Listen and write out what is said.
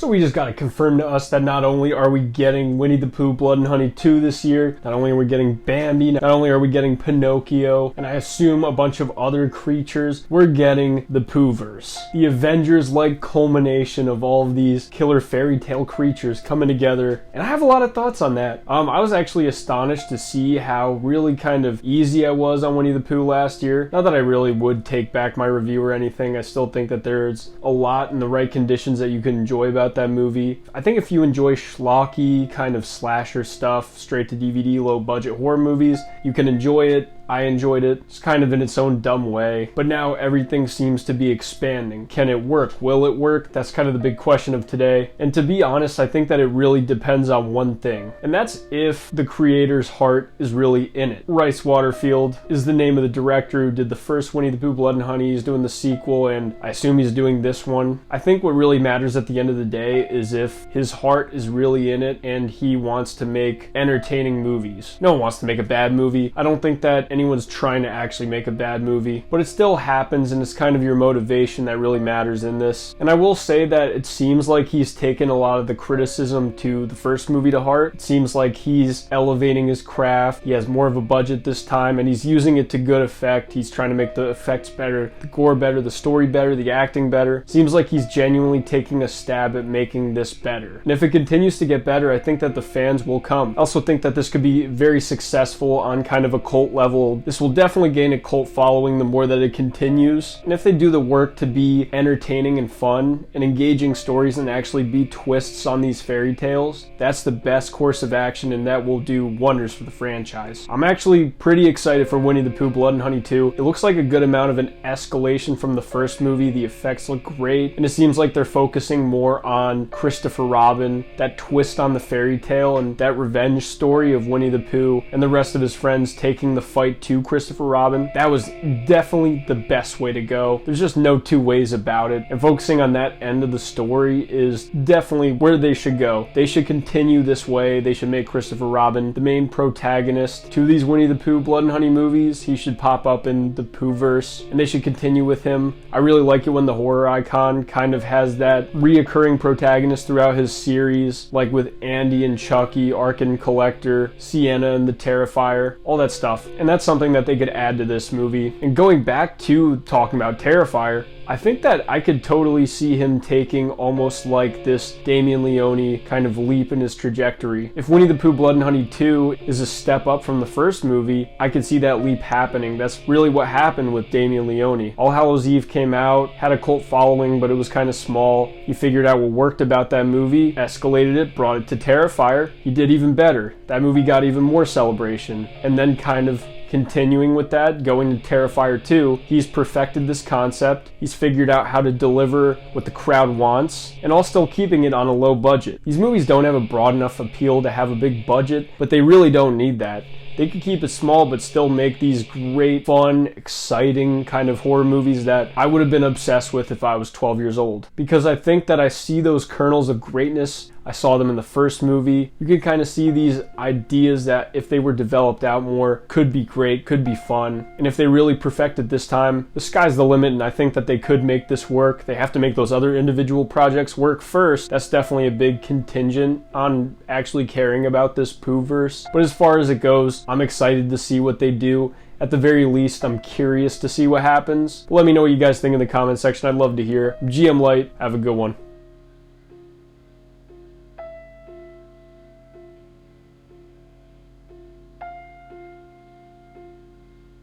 So we just got to confirm to us that not only are we getting Winnie the Pooh Blood and Honey 2 this year, not only are we getting Bambi, not only are we getting Pinocchio, and I assume a bunch of other creatures, we're getting the poohverse. The Avengers-like culmination of all of these killer fairy tale creatures coming together. And I have a lot of thoughts on that. I was actually astonished to see how really kind of easy I was on Winnie the Pooh last year. Not that I really would take back my review or anything. I still think that there's a lot in the right conditions that you can enjoy about that movie. I think if you enjoy schlocky kind of slasher stuff, straight to DVD, low budget horror movies, you can enjoy it. I enjoyed it. It's kind of in its own dumb way. But now everything seems to be expanding. Can it work? Will it work? That's kind of the big question of today. And to be honest, I think that it really depends on one thing. And that's if the creator's heart is really in it. Bryce Waterfield is the name of the director who did the first Winnie the Pooh Blood and Honey. He's doing the sequel, and I assume he's doing this one. I think what really matters at the end of the day is if his heart is really in it and he wants to make entertaining movies. No one wants to make a bad movie. I don't think that anyone's trying to actually make a bad movie, but it still happens, and it's kind of your motivation that really matters in this. And I will say that it seems like he's taken a lot of the criticism to the first movie to heart. It seems like he's elevating his craft. He has more of a budget this time, and he's using it to good effect. He's trying to make the effects better, the gore better, the story better, the acting better. Seems like he's genuinely taking a stab at making this better. And if it continues to get better, I think that the fans will come. I also think that this could be very successful on kind of a cult level. This will definitely gain a cult following the more that it continues. And if they do the work to be entertaining and fun and engaging stories and actually be twists on these fairy tales, that's the best course of action, and that will do wonders for the franchise. I'm actually pretty excited for Winnie the Pooh Blood and Honey 2. It looks like a good amount of an escalation from the first movie. The effects look great, and it seems like they're focusing more on Christopher Robin, that twist on the fairy tale, and that revenge story of Winnie the Pooh and the rest of his friends taking the fight to Christopher Robin. That was definitely the best way to go. There's just no two ways about it. And focusing on that end of the story is definitely where they should go. They should continue this way. They should make Christopher Robin the main protagonist to these Winnie the Pooh Blood and Honey movies. He should pop up in the poohverse, and they should continue with him. I really like it when the horror icon kind of has that reoccurring protagonist throughout his series, like with Andy and Chucky, Ark and Collector, Sienna and the Terrifier, all that stuff. And that's something that they could add to this movie. And going back to talking about Terrifier, I think that I could totally see him taking almost like this Damien Leone kind of leap in his trajectory. If Winnie the Pooh Blood and Honey 2 is a step up from the first movie, I could see that leap happening. That's really what happened with Damien Leone. All Hallows Eve came out, had a cult following, but it was kind of small. He figured out what worked about that movie, escalated it, brought it to Terrifier. He did even better. That movie got even more celebration. And then kind of continuing with that, going to Terrifier 2, he's perfected this concept. He's figured out how to deliver what the crowd wants, and all still keeping it on a low budget. These movies don't have a broad enough appeal to have a big budget, but they really don't need that. They could keep it small but still make these great, fun, exciting kind of horror movies that I would have been obsessed with if I was 12 years old. Because I think that I see those kernels of greatness. I saw them in the first movie. You can kind of see these ideas that if they were developed out more, could be great, could be fun. And if they really perfect it this time, the sky's the limit, and I think that they could make this work. They have to make those other individual projects work first. That's definitely a big contingent on actually caring about this poohverse. But as far as it goes, I'm excited to see what they do. At the very least, I'm curious to see what happens. Let me know what you guys think in the comment section. I'd love to hear. GM Light, have a good one.